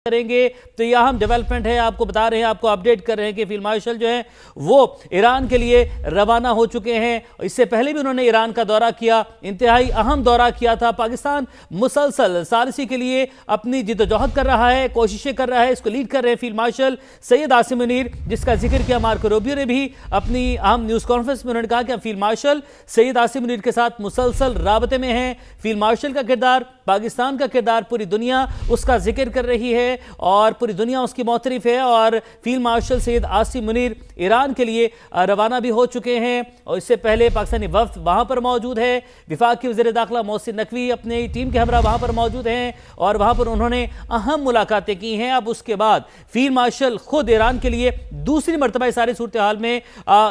کریں گے تو یہ اہم ڈیولپمنٹ ہے، آپ کو بتا رہے ہیں، آپ کو اپڈیٹ کر رہے ہیں کہ فیلڈ مارشل جو ہیں وہ ایران کے لیے روانہ ہو چکے ہیں۔ اس سے پہلے بھی انہوں نے ایران کا دورہ کیا، انتہائی اہم دورہ کیا تھا۔ پاکستان مسلسل ثالثی کے لیے اپنی جد و جہد کر رہا ہے، کوششیں کر رہا ہے، اس کو لیڈ کر رہے ہیں فیلڈ مارشل سید عاصم منیر، جس کا ذکر کیا مارکو روبیو نے بھی اپنی اہم نیوز کانفرنس میں۔ انہوں نے کہا کہ فیلڈ مارشل سید عاصم منیر کے ساتھ مسلسل رابطے میں ہیں۔ فیلڈ مارشل کا کردار، پاکستان کا کردار، پوری دنیا اس کا ذکر کر رہی ہے اور پوری دنیا اس کی معترف ہے، اور فیلڈ مارشل سید عاصم منیر ایران کے لیے روانہ بھی ہو چکے ہیں۔ اور اس سے پہلے پاکستانی وفد وہاں پر موجود ہے، وفاق کی وزیر داخلہ محسن نقوی اپنی ٹیم کے ہمراہ وہاں پر موجود ہیں اور وہاں پر انہوں نے اہم ملاقاتیں کی ہیں۔ اب اس کے بعد فیلڈ مارشل خود ایران کے لیے دوسری مرتبہ اس ساری صورتحال میں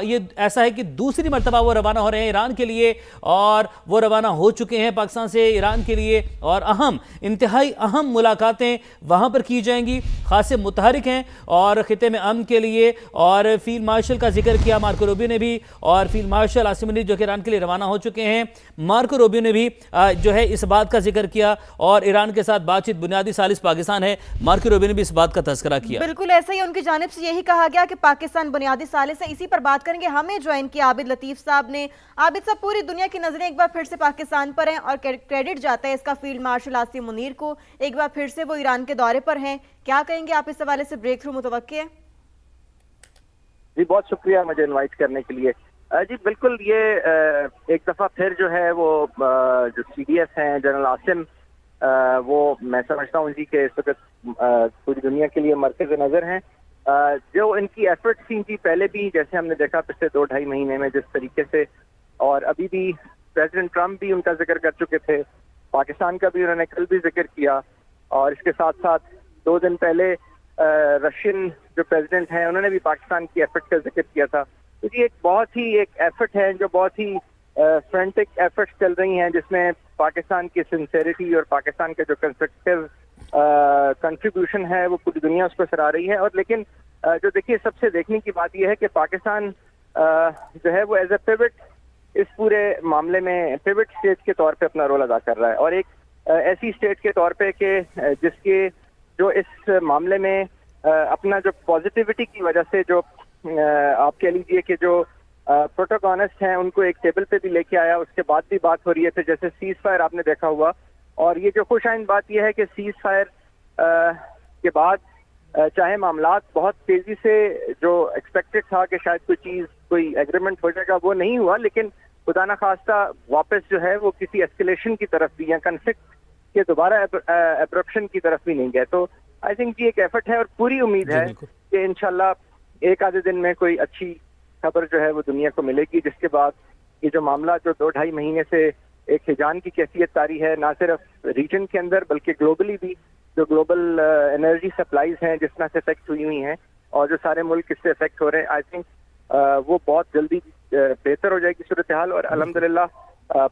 یہ ایسا ہے کہ دوسری مرتبہ وہ روانہ ہو رہے ہیں ایران کے لیے، اور وہ روانہ ہو چکے ہیں پاکستان سے ایران کے لیے، اور انتہائی اہم ملاقاتیں وہاں پر کی جائیں گی۔ خاصے متحرک ہیں اور خطے میں امن کے لیے، اور فیلڈ مارشل کا ذکر کیا مارکو روبیو نے بھی، اور فیلڈ مارشل عاصم منیر جو کہ ایران کے لیے روانہ ہو چکے ہیں، مارکو روبیو نے بھی جو ہے اس بات کا ذکر کیا، اور ایران کے ساتھ بات چیت بنیادی ثالث پاکستان ہے، مارکو روبیو نے بھی اس بات کا تذکرہ کیا۔ بالکل ایسا ہی ان کی جانب سے یہی کہا گیا کہ پاکستان بنیادی ثالث ہے۔ اسی پر بات کریں گے، ہمیں جوائن کیا عابد لطیف صاحب نے۔ عابد صاحب، پوری دنیا کی نظریں ایک بار پھر سے پاکستان پر ہیں اور کریڈٹ جاتا ہے اس کا فیلڈ مارشل عاصم منیر کو، ایک بار پھر سے وہ ایران کے دورے پر ہیں، کیا کہیں گے آپ اس حوالے سے؟ بریک تھرو متوقع ہے؟ جی بہت شکریہ مجھے انوائٹ کرنے کے لیے۔ جی بالکل، یہ ایک دفعہ پھر جو ہے وہ جو سی ڈی ایس ہیں جنرل عاصم، وہ میں سمجھتا ہوں جی کہ اس وقت پوری دنیا کے لیے مرکز نظر ہیں۔ جو ان کی ایفرٹ تھیں جی پہلے بھی، جیسے ہم نے دیکھا پچھلے 2-2.5 مہینے میں جس طریقے سے، اور ابھی بھی پریزیڈنٹ ٹرمپ بھی ان کا ذکر کر چکے تھے، پاکستان کا بھی انہوں نے کل بھی ذکر کیا، اور اس کے ساتھ ساتھ 2 دن پہلے رشین جو پریزیڈنٹ ہیں انہوں نے بھی پاکستان کی ایفرٹ کا ذکر کیا تھا۔ تو یہ ایک بہت ہی ایفرٹ ہے جو بہت ہی فرینٹک ایفرٹس چل رہی ہیں، جس میں پاکستان کی سنسیریٹی اور پاکستان کا جو کنسٹرکٹیو کنٹریبیوشن ہے وہ پوری دنیا اس کو سراہ رہی ہے۔ اور لیکن جو دیکھیے سب سے دیکھنے کی بات یہ ہے کہ پاکستان جو ہے وہ ایز اے پیوٹ اس پورے معاملے میں پیوٹ اسٹیٹ کے طور پہ اپنا رول ادا کر رہا ہے، اور ایک ایسی اسٹیٹ کے طور پہ کہ جس کے جو اس معاملے میں اپنا جو پازیٹیوٹی کی وجہ سے جو آپ کہہ لیجئے کہ جو پروٹاگونسٹ ہیں ان کو ایک ٹیبل پہ بھی لے کے آیا، اس کے بعد بھی بات ہو رہی ہے۔ پھر جیسے سیز فائر آپ نے دیکھا ہوا، اور یہ جو خوش آئند بات یہ ہے کہ سیز فائر کے بعد چاہے معاملات بہت تیزی سے جو ایکسپیکٹڈ تھا کہ شاید کوئی ایگریمنٹ ہو جائے گا، وہ نہیں ہوا، لیکن خدا نخواستہ واپس جو ہے وہ کسی ایسکیلیشن کی طرف بھی یا کنفلکٹ کے دوبارہ ایبرپشن کی طرف بھی نہیں گئے۔ تو آئی تھنک یہ ایک ایفرٹ ہے، اور پوری امید ہے کہ انشاءاللہ ایک آدھے دن میں کوئی اچھی خبر جو ہے وہ دنیا کو ملے گی، جس کے بعد یہ جو معاملہ جو 2-2.5 مہینے سے ایک ہجان کی کیفیت طاری ہے، نہ صرف ریجن کے اندر بلکہ گلوبلی بھی، جو گلوبل انرجی سپلائیز ہیں جس میں سے افیکٹ ہوئی ہیں اور جو سارے ملک اس سے افیکٹ ہو رہے ہیں، آئی تھنک وہ بہت جلدی بہتر ہو جائے گی صورتحال۔ اور الحمدللہ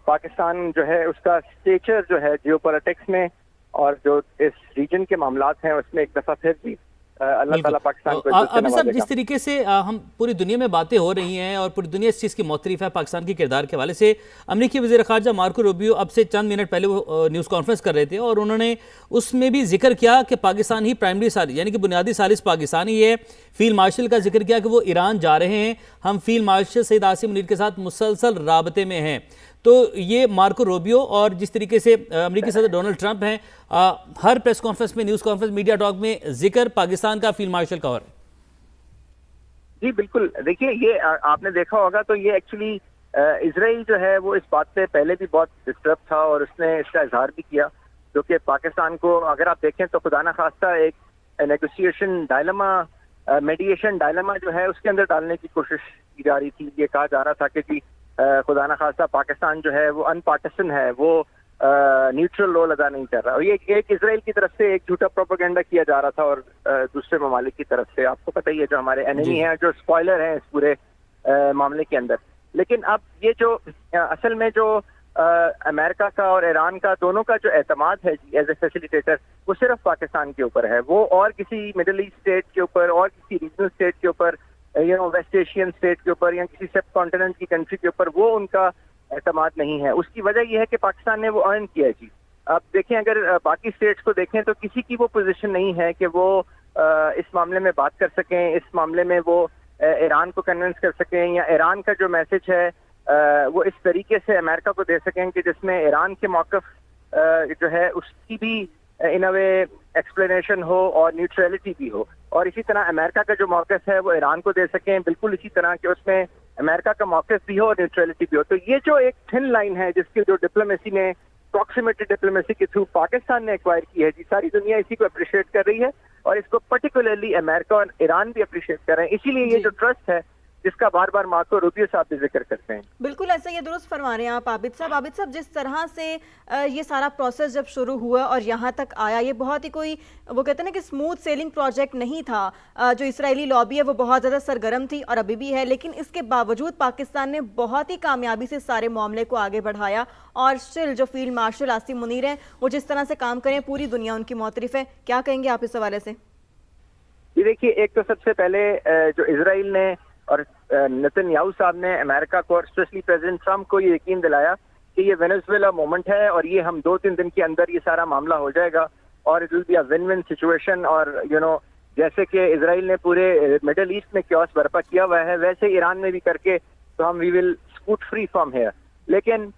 پاکستان جو ہے اس کا اسٹیچر جو ہے جیو پالیٹکس میں اور جو اس ریجن کے معاملات ہیں اس میں ایک دفعہ پھر بھی اللہ تعالیٰ پاکستان کو ابھی صاحب، جس طریقے سے ہم پوری دنیا میں باتیں ہو رہی ہیں اور پوری دنیا اس چیز کی معترف ہے پاکستان کے کردار کے حوالے سے، امریکی وزیر خارجہ مارکو روبیو اب سے چند منٹ پہلے وہ نیوز کانفرنس کر رہے تھے، اور انہوں نے اس میں بھی ذکر کیا کہ پاکستان ہی پرائمری ثالث یعنی کہ بنیادی ثالث پاکستانی ہے۔ فیلڈ مارشل کا ذکر کیا کہ وہ ایران جا رہے ہیں، ہم فیلڈ مارشل سید عاصم منیر کے ساتھ مسلسل رابطے میں ہیں۔ تو یہ مارکو روبیو اور جس طریقے سے امریکی صدر ڈونلڈ ٹرمپ ہیں، ہر پریس کانفرنس میں، نیوز کانفرنس، میڈیا ٹاک میں ذکر پاکستان کا فیلڈ مارشل کا ہو رہا ہے۔ جی بالکل، دیکھیے یہ آپ نے دیکھا ہوگا تو یہ ایکچولی اسرائیل جو ہے وہ اس بات پہ پہلے بھی بہت ڈسٹرب تھا، اور اس نے اس کا اظہار بھی کیا، جو کہ پاکستان کو اگر آپ دیکھیں تو خدا نخواستہ ایک نیگوسیشن ڈائلما، میڈیشن ڈائلما جو ہے اس کے اندر ڈالنے کی کوشش کی جا رہی تھی۔ یہ کہا جا رہا تھا کہ جی خدا نخواستہ پاکستان جو ہے وہ ان پارٹیسن ہے، وہ نیوٹرل رول ادا نہیں کر رہا، اور یہ ایک اسرائیل کی طرف سے ایک جھوٹا پروپیگنڈا کیا جا رہا تھا، اور دوسرے ممالک کی طرف سے آپ کو پتہ ہی ہے جو ہمارے اینیمی ہیں، جو اسپوائلر ہیں اس پورے معاملے کے اندر۔ لیکن اب یہ جو اصل میں جو امریکہ کا اور ایران کا دونوں کا جو اعتماد ہے جی ایز اے فیسیلیٹیٹر، وہ صرف پاکستان کے اوپر ہے، وہ اور کسی مڈل ایسٹ اسٹیٹ کے اوپر اور کسی ریجنل اسٹیٹ کے اوپر، ویسٹ ایشین اسٹیٹ کے اوپر یا کسی سب کانٹیننٹ کی کنٹری کے اوپر وہ ان کا اعتماد نہیں ہے۔ اس کی وجہ یہ ہے کہ پاکستان نے وہ ارن کیا ہے جی، اب دیکھیں اگر باقی اسٹیٹس کو دیکھیں تو کسی کی وہ پوزیشن نہیں ہے کہ وہ اس معاملے میں بات کر سکیں, اس معاملے میں وہ ایران کو کنونس کر سکیں, یا ایران کا جو میسج ہے وہ اس طریقے سے امریکہ کو دے سکیں کہ جس میں ایران کے موقف جو ہے اس کی بھی ان اے وے ایکسپلینیشن ہو اور نیوٹرلٹی بھی ہو, اور اسی طرح امریکہ کا جو موقف ہے وہ ایران کو دے سکیں بالکل اسی طرح کہ اس میں امریکہ کا موقف بھی ہو اور نیوٹرلٹی بھی ہو. تو یہ جو ایک تھن لائن ہے جس کی جو ڈپلومیسی نے پراکسیمیٹی ڈپلومیسی کے تھرو پاکستان نے ایکوائر کی ہے, جی ساری دنیا اسی کو اپریشیٹ کر رہی ہے اور اس کو پرٹیکولرلی امریکہ اور ایران بھی اپریشیٹ کر رہے ہیں. اسی لیے یہ جو ٹرسٹ ہے جس کا بار بار مارکو روبیو صاحب بھی ذکر کرتے ہیں. بالکل ایسا یہ درست فرما رہے ہیں آپ عابد صاحب. عابد صاحب جس طرح سے یہ سارا پروسیس جب شروع ہوا اور یہاں تک آیا, یہ بہت ہی کوئی وہ کہتے ہیں نا کہ اسموتھ سیلنگ پروجیکٹ نہیں تھا. جو اسرائیلی لابی ہے وہ بہت زیادہ سرگرم تھی اور ابھی بھی ہے, لیکن اس کے باوجود پاکستان نے بہت ہی کامیابی سے سارے معاملے کو آگے بڑھایا اور اسٹل جو فیلڈ مارشل عاصم منیر ہیں وہ جس طرح سے کام کریں پوری دنیا ان کی معترف ہے. کیا کہیں گے آپ اس حوالے سے؟ یہ دیکھیے, ایک تو سب سے پہلے جو اسرائیل نے اور نتن یاہو صاحب نے امریکہ کو اور اسپیشلی پریزیڈنٹ ٹرمپ کو یہ یقین دلایا کہ یہ وینزویلا مومنٹ ہے اور یہ ہم 2-3 دن کے اندر یہ سارا معاملہ ہو جائے گا اور it will be a win win situation. اور جیسے کہ اسرائیل نے پورے مڈل ایسٹ میں کیوس برپا کیا ہوا ہے ویسے ایران میں بھی کر کے تو ہم وی ول اسکوٹ فری فرام ہیئر. لیکن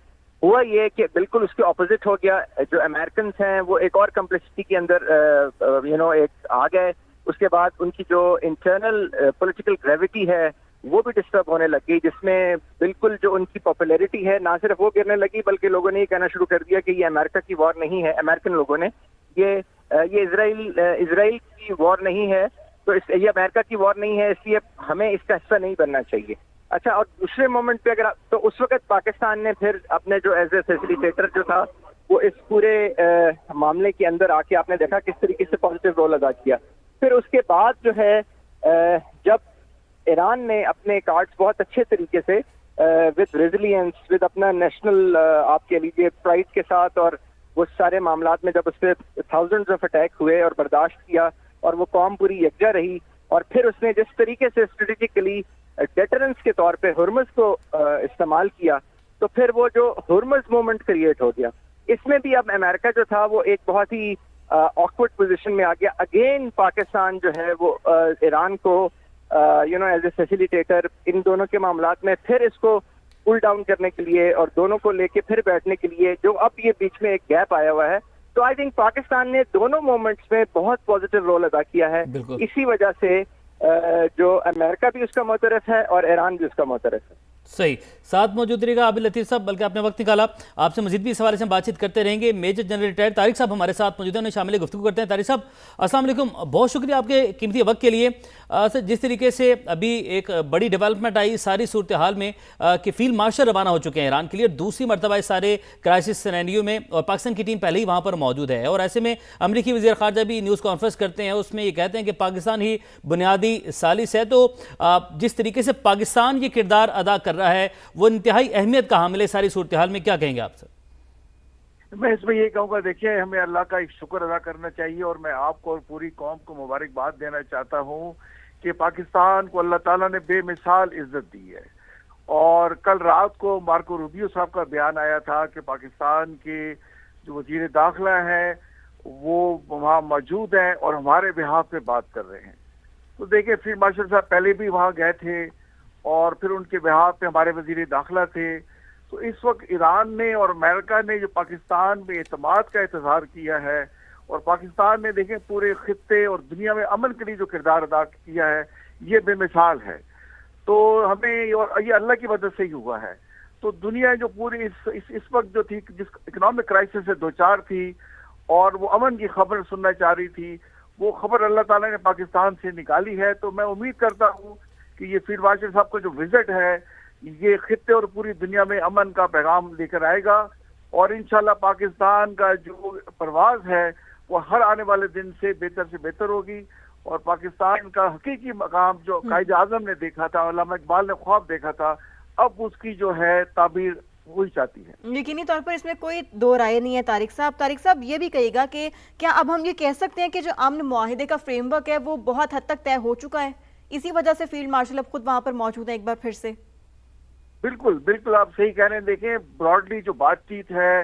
ہوا یہ کہ بالکل اس کے اپوزٹ ہو گیا. جو امریکنس ہیں وہ ایک اور کمپلیکسٹی کے اندر ایک آ گئے. اس کے بعد ان کی جو انٹرنل پولیٹیکل گریوٹی ہے وہ بھی ڈسٹرب ہونے لگ گئی, جس میں بالکل جو ان کی پاپولیرٹی ہے نہ صرف وہ گرنے لگی بلکہ لوگوں نے یہ کہنا شروع کر دیا کہ یہ امریکہ کی وار نہیں ہے. امریکن لوگوں نے یہ اسرائیل کی وار نہیں ہے, تو یہ امریکہ کی وار نہیں ہے, اس لیے ہمیں اس کا حصہ نہیں بننا چاہیے. اچھا, اور دوسرے مومنٹ پہ اگر تو اس وقت پاکستان نے پھر اپنے جو ایز اے فیسیلیٹیٹر جو تھا وہ اس پورے معاملے کے اندر آ کے آپ نے دیکھا کس طریقے سے پازیٹیو رول ادا کیا. پھر اس کے بعد جو ہے جب ایران نے اپنے کارڈز بہت اچھے طریقے سے ود ریزیلینس ود اپنا نیشنل آپ کے لیجیے پرائڈ کے ساتھ اور وہ سارے معاملات میں جب اس پہ تھاؤزنڈز آف اٹیک ہوئے اور برداشت کیا اور وہ قوم پوری یکجا رہی, اور پھر اس نے جس طریقے سے اسٹریٹجیکلی ڈیٹرنس کے طور پہ ہرمز کو استعمال کیا تو پھر وہ جو ہرمز مومنٹ کریٹ ہو گیا. اس میں بھی اب امریکہ جو تھا وہ ایک بہت ہی آکورڈ پوزیشن میں آ گیا. اگین پاکستان جو ہے وہ ایران کو ایز اے فیسیلیٹیٹر ان دونوں کے معاملات میں پھر اس کو پل ڈاؤن کرنے کے لیے اور دونوں کو لے کے پھر بیٹھنے کے لیے جو اب یہ بیچ میں ایک گیپ آیا ہوا ہے. تو آئی تھنک پاکستان نے دونوں مومنٹس میں بہت پازیٹیو رول ادا کیا ہے. اسی وجہ سے جو امریکہ بھی اس کا معترف ہے اور ایران بھی اس کا معترف ہے. صحیح, ساتھ موجود رہے گا عابد لطیف صاحب, بلکہ آپ نے وقت نکالا, آپ سے مزید بھی اس حوالے سے ہم بات چیت کرتے رہیں گے. میجر جنرل ریٹائرڈ طارق صاحب ہمارے ساتھ موجود ہیں, انہیں شامل گفتگو کرتے ہیں. طارق صاحب السلام علیکم, بہت شکریہ آپ کے قیمتی وقت کے لیے. جس طریقے سے ابھی ایک بڑی ڈیولپمنٹ آئی ساری صورتحال میں کہ فیلڈ مارشل روانہ ہو چکے ہیں ایران کے لیے دوسری مرتبہ اس سارے کرائسس سینیریو میں, اور پاکستان کی ٹیم پہلے ہی وہاں پر موجود ہے, اور ایسے میں امریکی وزیر خارجہ بھی نیوز کانفرنس کرتے ہیں, اس میں یہ کہتے ہیں کہ پاکستان ہی بنیادی ثالث ہے. تو جس طریقے سے پاکستان یہ کردار ادا کر رہا ہے وہ انتہائی اہمیت کا حامل ہے ساری صورتحال میں, کیا کہیں گے آپ سے؟ میں اس میں یہ کہوں گا, دیکھیے ہمیں اللہ کا ایک شکر ادا کرنا چاہیے اور میں آپ کو اور پوری قوم کو مبارکباد دینا چاہتا ہوں کہ پاکستان کو اللہ تعالیٰ نے بے مثال عزت دی ہے. اور کل رات کو مارکو روبیو صاحب کا بیان آیا تھا کہ پاکستان کے جو وزیر داخلہ ہیں وہ وہاں موجود ہیں اور ہمارے بہاف پہ بات کر رہے ہیں. تو دیکھیں فیلڈ مارشل صاحب پہلے بھی وہاں گئے تھے اور پھر ان کے بہاف پہ ہمارے وزیر داخلہ تھے. تو اس وقت ایران نے اور امریکہ نے جو پاکستان میں اعتماد کا اظہار کیا ہے اور پاکستان نے دیکھیں پورے خطے اور دنیا میں امن کے لیے جو کردار ادا کیا ہے یہ بے مثال ہے. تو ہمیں اور یہ اللہ کی مدد سے ہی ہوا ہے. تو دنیا جو پوری اس وقت جو تھی جس اکنامک کرائسس سے دوچار تھی اور وہ امن کی خبر سننا چاہ رہی تھی, وہ خبر اللہ تعالیٰ نے پاکستان سے نکالی ہے. تو میں امید کرتا ہوں کہ یہ فیلڈ مارشل صاحب کا جو وزٹ ہے یہ خطے اور پوری دنیا میں امن کا پیغام لے کر آئے گا, اور انشاءاللہ پاکستان کا جو پرواز ہے وہ ہر آنے والے دن سے بہتر ہوگی. اور پاکستان کا حقیقی مقام جو قائد اعظم نے دیکھا تھا, علامہ اقبال نے خواب دیکھا تھا, اب اس کی جو ہے تعبیر وہی چاہتی ہے. یقینی طور پر اس میں کوئی دو رائے نہیں ہے. طارق صاحب یہ بھی کہے گا کہ کیا اب ہم یہ کہہ سکتے ہیں کہ جو امن معاہدے کا فریم ورک ہے وہ بہت حد تک طے ہو چکا ہے, اسی وجہ سے فیلڈ مارشل اب خود وہاں پر موجود ہیں ایک بار پھر سے؟ بالکل آپ صحیح کہہ رہے ہیں. دیکھیں براڈلی جو بات چیت ہے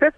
5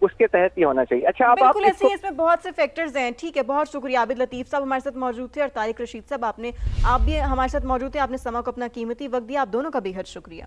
اس کے تحت ہی ہونا چاہیے. اچھا اب آپ بالکل ایسے ہی اس میں بہت سے فیکٹرز ہیں. ٹھیک ہے, بہت شکریہ. عابد لطیف صاحب ہمارے ساتھ موجود تھے اور طارق رشید صاحب آپ بھی ہمارے ساتھ موجود تھے. آپ نے سما کو اپنا قیمتی وقت دیا. آپ دونوں کا بے حد شکریہ.